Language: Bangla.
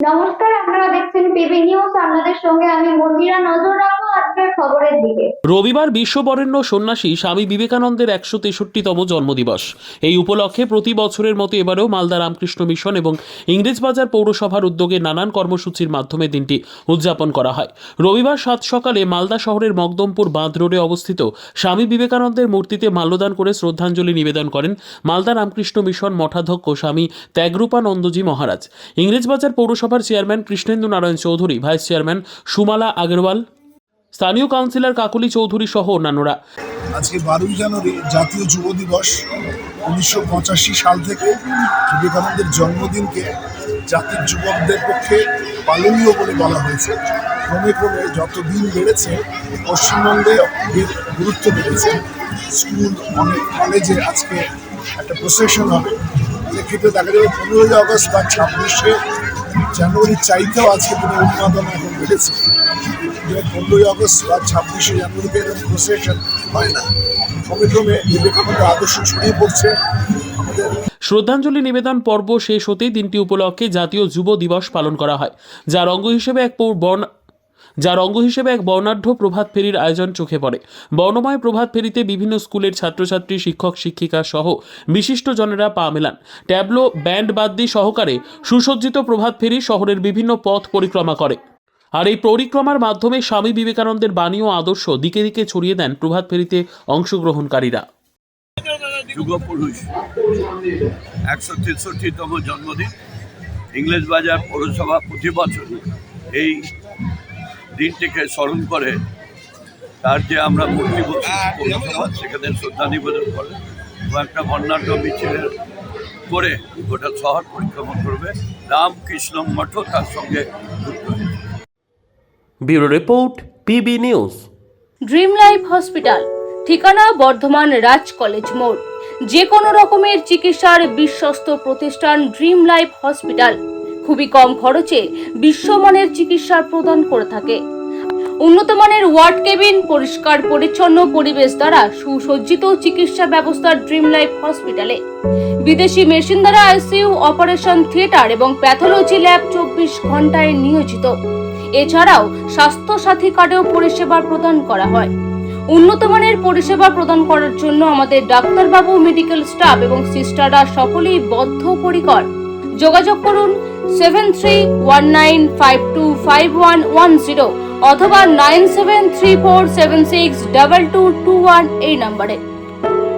নমস্কার, আপনারা দেখছেন পিবি নিউজ। আপনাদের সঙ্গে আমি মন্দিরা। নজর রাখবো আজকের খবরের দিকে। রবিবার বিশ্ববরেণ্য সন্ন্যাসী স্বামী বিবেকানন্দের 163তম জন্মদিবস। এই উপলক্ষে প্রতি বছরের মতো এবারেও মালদা রামকৃষ্ণ মিশন এবং ইংরেজবাজার পৌরসভার উদ্যোগে নানান কর্মসূচির মাধ্যমে দিনটি উদযাপন করা হয়। রবিবার সাত সকালে মালদা শহরের মকদমপুর বাঁধ রোডে অবস্থিত স্বামী বিবেকানন্দের মূর্তিতে মাল্যদান করে শ্রদ্ধাঞ্জলি নিবেদন করেন মালদা রামকৃষ্ণ মিশন মঠাধ্যক্ষ স্বামী ত্যাগরূপানন্দজি মহারাজ। ইংরেজবাজার পৌরসভার chairman Krishnendu Narayan Chowdhury, vice chairman Sumala Agarwal, স্থানীয় কাউন্সিলর কাকলি চৌধুরী সহ অন্যান্যরা। আজকে 12 জানুয়ারি জাতীয় যুব দিবস। 1985 সাল থেকে বিবেকানন্দের জন্মদিনকে জাতির যুবকদের পক্ষে পালনীয় বলে বলা হয়েছে। ক্রমে ক্রমে যত দিন বেড়েছে পশ্চিমবঙ্গে এর গুরুত্ব বেড়েছে। স্কুল, অনেক কলেজে আজকে একটা প্রসেশন হবে। সেক্ষেত্রে দেখা যাবে 15ই আগস্ট বা 26শে জানুয়ারির চাইতেও আজকে দিনে উন্মাদনা এখন বেড়েছে। 15ই আগস্ট বা 26শে জানুয়ারিতে এরকম প্রসেশন হয় না। ক্রমে ক্রমে বিবেকানন্দের আদর্শ ছড়িয়ে পড়ছে আমাদের। শ্রদ্ধাঞ্জলি নিবেদন পর্ব শেষ হতেই দিনটি উপলক্ষে জাতীয় যুব দিবস পালন করা হয়, যার অঙ্গ হিসেবে এক বর্ণাঢ্য প্রভাত ফেরির আয়োজন চোখে পড়ে। বর্ণময় প্রভাত ফেরিতে বিভিন্ন স্কুলের ছাত্রছাত্রী, শিক্ষক শিক্ষিকা সহ বিশিষ্টজনেরা পা মেলান। ট্যাবলো, ব্যান্ড বাদ্যি সহকারে সুসজ্জিত প্রভাত ফেরি শহরের বিভিন্ন পথ পরিক্রমা করে। আর এই পরিক্রমার মাধ্যমে স্বামী বিবেকানন্দের বাণী ও আদর্শ দিকে দিকে ছড়িয়ে দেন প্রভাত ফেরিতে অংশগ্রহণকারীরা। যুগপুরুষ 163তম জন্মদিন। ইংরেজবাজার পৌরসভা প্রতি বছর এই দিনটিকে স্মরণ করে তার যে আমরা মূর্তি বসেছি পৌরসভা, সেখানে শ্রদ্ধা নিবেদন করে এবং একটা বর্ণাঢ্য মিছিলের করে গোটা শহর পরিক্রমা করবে। রামকৃষ্ণ মঠও তার সঙ্গে যুক্ত হয়েছে। Bureau report, PB news. Dream life hospital, ঠিকানা বর্ধমান রাজ কলেজ মোড়। যে কোনো রকমের চিকিৎসার বিশ্বস্ত প্রতিষ্ঠান ড্রিম লাইফ হসপিটাল খুবই কম খরচে বিশ্বমানের চিকিৎসা প্রদান করে থাকে। উন্নত মানের ওয়ার্ড কেবিন, পরিষ্কার পরিচ্ছন্ন পরিবেশ দ্বারা সুসজ্জিত চিকিৎসা ব্যবস্থা ড্রিম লাইফ হসপিটালে। বিদেশি মেশিন দ্বারা আইসিইউ, অপারেশন থিয়েটার এবং প্যাথোলজি ল্যাব 24 ঘন্টায় নিয়োজিত। এছাড়াও স্বাস্থ্য সাথী কার্ডেও পরিষেবা প্রদান করা হয়। উন্নত মানের পরিষেবা প্রদান করার জন্য আমাদের ডাক্তারবাবু, মেডিকেল স্টাফ এবং সিস্টাররা সকলেই বদ্ধপরিকর। যোগাযোগ করুন 7319525110 অথবা 9734762221 এই নম্বরে।